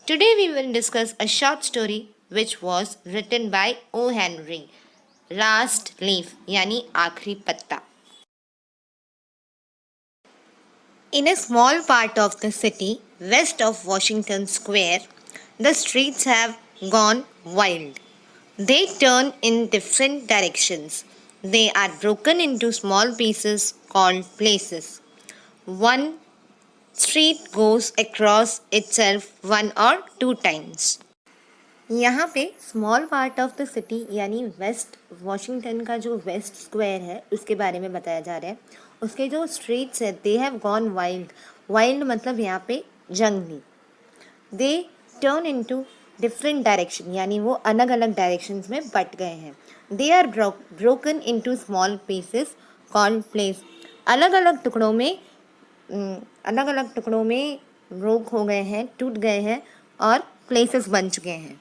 Today we will discuss a short story which was written by O. Henry. Last leaf यानी आखिरी पत्ता. In a small part of the city west of Washington Square, the streets have gone wild. They turn in different directions. They are broken into small pieces called places. One street goes across itself one or two times. यहाँ पे small part of the city यानी waste Washington का जो waste square है उसके बारे में बताया जा रहा है. उसके जो स्ट्रीट्स है they have gone wild. Wild मतलब यहाँ पे जंगली. They turn into different direction यानी वो अलग अलग डायरेक्शंस में बट गए हैं. They are broken into small pieces called places. अलग अलग टुकड़ों में ब्रोक हो गए हैं, टूट गए हैं और प्लेसेस बन चुके हैं.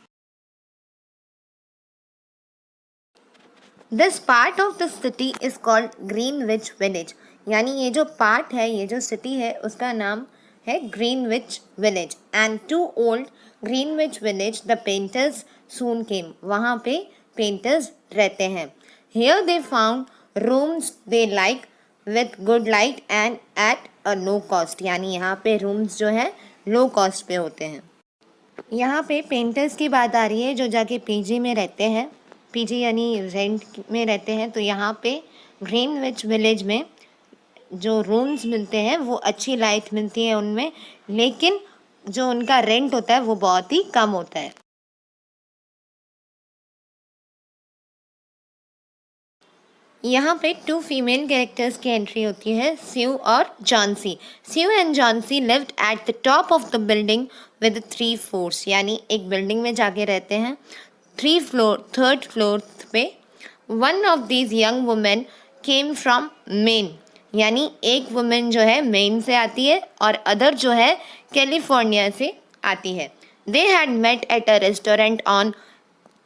This part of the city is called Greenwich village. यानी ये जो पार्ट है, ये जो सिटी है, उसका नाम है Greenwich Village. And to old Greenwich Village the painters soon came. वहाँ पे पेंटर्स रहते हैं. Here they found rooms they like with good light and at a low cost. यानी यहाँ पे रूम्स जो है लो कॉस्ट पे होते हैं. यहाँ पे पेंटर्स की बात आ रही है जो जाके पीजी में रहते हैं. पीजी यानी रेंट में रहते हैं. तो यहाँ पे ग्रीनविच विलेज में जो रूम्स मिलते हैं वो अच्छी लाइट मिलती है उनमें, लेकिन जो उनका रेंट होता है वो बहुत ही कम होता है. यहाँ पे टू फीमेल कैरेक्टर्स की एंट्री होती है, स्यू और Johnsy. Sue and Johnsy lived at the top of the building with 3 floors. यानी एक बिल्डिंग में जाके रहते हैं थर्ड फ्लोर पे. One of these young women came from Maine. यानी एक वुमेन जो है मेन से आती है और अदर जो है कैलिफोर्निया से आती है. They had met at a restaurant on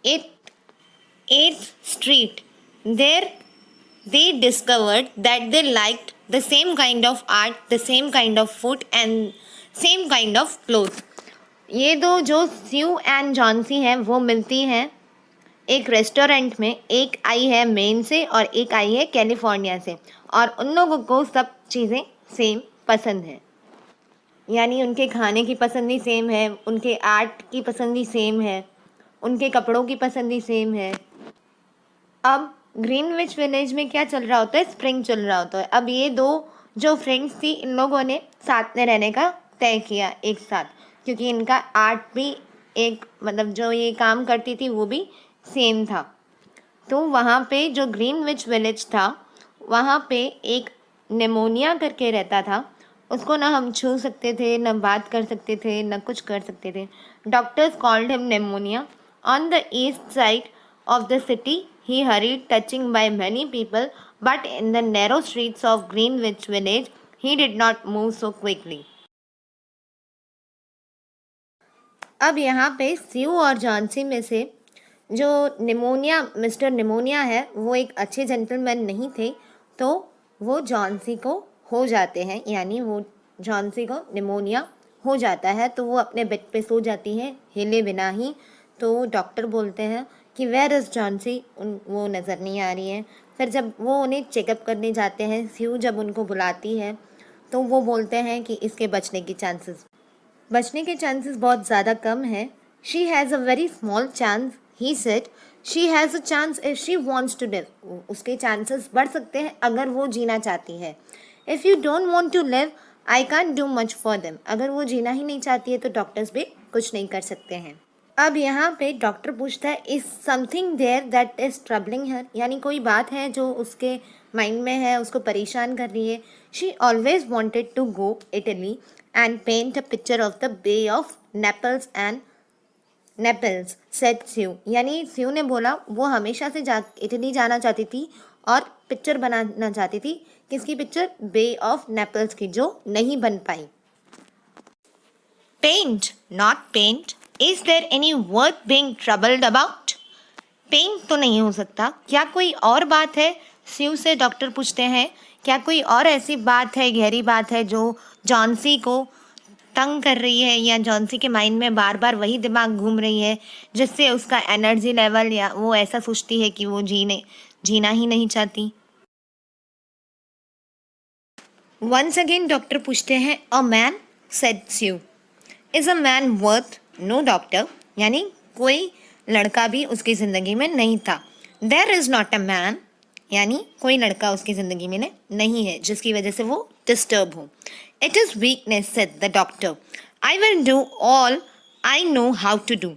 8th Street. There they discovered that they liked the same kind of art, the same kind of food and same kind of clothes. ये दो जो स्यू and Johnsy हैं वो मिलती हैं एक restaurant में. एक आई है मेन से और एक आई है कैलिफोर्निया से, और उन लोगों को सब चीज़ें सेम पसंद हैं. यानी उनके खाने की पसंद ही सेम है, उनके आर्ट की पसंद ही सेम है, उनके कपड़ों की पसंद ही सेम है. अब ग्रीनविच विलेज में क्या चल रहा होता है, स्प्रिंग चल रहा होता है. अब ये दो जो फ्रेंड्स थी इन लोगों ने साथ में रहने का तय किया एक साथ, क्योंकि इनका आर्ट भी एक मतलब जो ये काम करती थी वो भी सेम था. तो वहाँ पे जो ग्रीनविच विलेज था वहाँ पे एक निमोनिया करके रहता था. उसको ना हम छू सकते थे, ना बात कर सकते थे, ना कुछ कर सकते थे. Doctors called him pneumonia. On the east side of the city he hurried, touching by many people, but in the narrow streets of Greenwich village he did not move so quickly. अब यहाँ पे स्यू और Johnsy में से जो mister pneumonia है वो एक अच्छे जेंटलमैन नहीं थे, तो वो जॉन्सी को हो जाते हैं. यानी वो जॉन्सी को निमोनिया हो जाता है तो वो अपने बेड पे सो जाती है हिले बिना ही. तो डॉक्टर बोलते हैं कि वेयर इज़ जॉन्सी, वो नज़र नहीं आ रही है. फिर जब वो उन्हें चेकअप करने जाते हैं, स्यू जब उनको बुलाती है तो वो बोलते हैं कि इसके बचने के चांसेस बहुत ज़्यादा कम है. She has a very small chance, he said. She has a chance if she wants to live. उसके चांसेस बढ़ सकते हैं अगर वो जीना चाहती है. If you don't want to live I can do much for them. अगर वो जीना ही नहीं चाहती है तो डॉक्टर्स भी कुछ नहीं कर सकते हैं. अब यहाँ पे डॉक्टर पूछता है is something there that is troubling her. यानी कोई बात है जो उसके माइंड में है, उसको परेशान कर रही है. She always wanted to go Italy and paint a picture of the Bay of Naples said Sue. यानी स्यू ने बोला वो हमेशा से इटली जाना चाहती थी और पिक्चर बनाना चाहती थी. किसकी पिक्चर? बे ऑफ नेपल्स की, जो नहीं बन पाई. Paint not paint. Is there any worth being troubled about? Paint तो नहीं हो सकता. क्या कोई और बात है? स्यू से डॉक्टर पूछते हैं क्या कोई और ऐसी बात है, गहरी बात है जो जॉन्सी को तंग कर रही है या जॉन्सी के माइंड में बार बार वही दिमाग घूम रही है, जिससे उसका एनर्जी लेवल या वो ऐसा सोचती है कि वो जीना ही नहीं चाहती। वंस अगेन डॉक्टर पूछते हैं, a man, said Sue, is a man worth no doctor, यानी कोई लड़का भी उसकी ज़िंदगी में नहीं था। There is not a man, यानी कोई लड़का उसकी ज़िंदगी में नहीं है जिसकी वजह से वो डिस्टर्ब हो। It is weakness, said the doctor, I will do all I know how to do,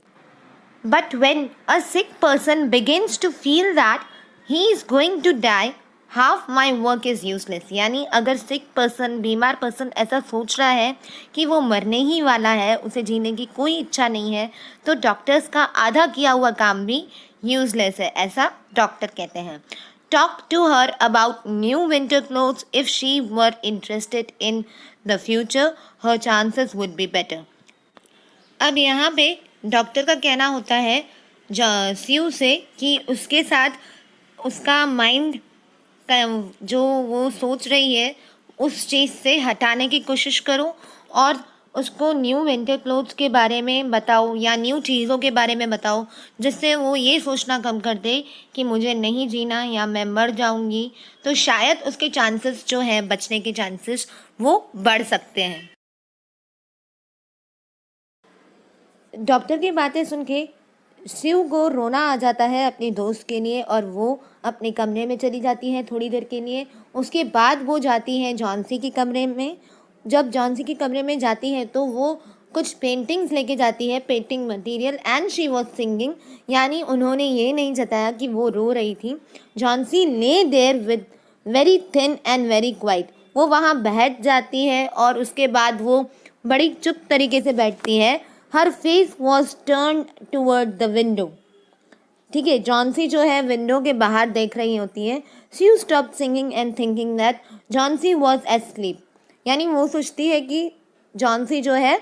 but when a sick person begins to feel that he is going to die, half my work is useless। यानी अगर सिक person, बीमार person ऐसा सोच रहा है कि वो मरने ही वाला है, उसे जीने की कोई इच्छा नहीं है, तो डॉक्टर्स का आधा किया हुआ काम भी यूजलेस है, ऐसा डॉक्टर कहते हैं। Talk to her about new winter clothes, if she were interested in the future her chances would be better. अब यहाँ पे डॉक्टर का कहना होता है स्यू से कि उसके साथ उसका माइंड का जो वो सोच रही है उस चीज़ से हटाने की कोशिश करो और उसको न्यू विंटर क्लोथ्स के बारे में बताओ या न्यू चीज़ों के बारे में बताओ, जिससे वो ये सोचना कम कर दे कि मुझे नहीं जीना या मैं मर जाऊंगी। तो शायद उसके चांसेस जो हैं बचने के चांसेस वो बढ़ सकते हैं। डॉक्टर की बातें सुन के शिव को रोना आ जाता है अपनी दोस्त के लिए और वो अपने कमरे में चली जाती है थोड़ी देर के लिए। उसके बाद वो जाती है जॉन्सी के कमरे में। जब जॉन्सी के कमरे में जाती है तो वो कुछ पेंटिंग्स लेके जाती है, painting material, and she was singing, यानी उन्होंने ये नहीं जताया कि वो रो रही थी। Johnsy lay their with very thin and very quite, वो वहाँ बैठ जाती है और उसके बाद वो बड़ी चुप तरीके से बैठती है। Her face was turn toward the window. ठीक है, जॉन्सी जो है विंडो के बाहर देख रही होती है। She stop singing and thinking that Johnsy was asleep, यानी वो सोचती है कि जॉन्सी जो है,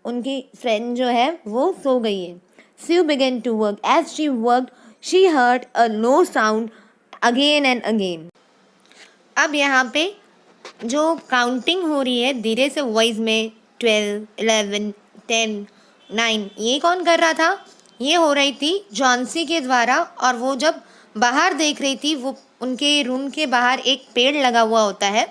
उनकी फ्रेंड जो है, वो सो गई है। She began to work, as she worked she heard a low sound again and again. अब यहाँ पे जो काउंटिंग हो रही है धीरे से वॉइस में, 12, 11, 10, 9, ये कौन कर रहा था? ये हो रही थी जॉन्सी के द्वारा। और वो जब बाहर देख रही थी, वो उनके रूम के बाहर एक पेड़ लगा हुआ होता है,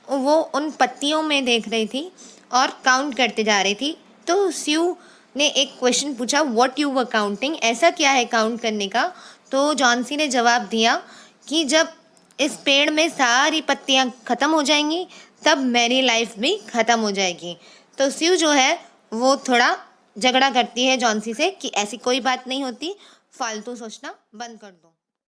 वो उन पत्तियों में देख रही थी और काउंट करते जा रही थी। तो स्यू ने एक क्वेश्चन पूछा, व्हाट यू वर काउंटिंग, ऐसा क्या है काउंट करने का? तो जॉन्सी ने जवाब दिया कि जब इस पेड़ में सारी पत्तियां ख़त्म हो जाएंगी तब मेरी लाइफ भी ख़त्म हो जाएगी। तो स्यू जो है वो थोड़ा झगड़ा करती है जॉन्सी से कि ऐसी कोई बात नहीं होती, फालतू सोचना बंद कर दो।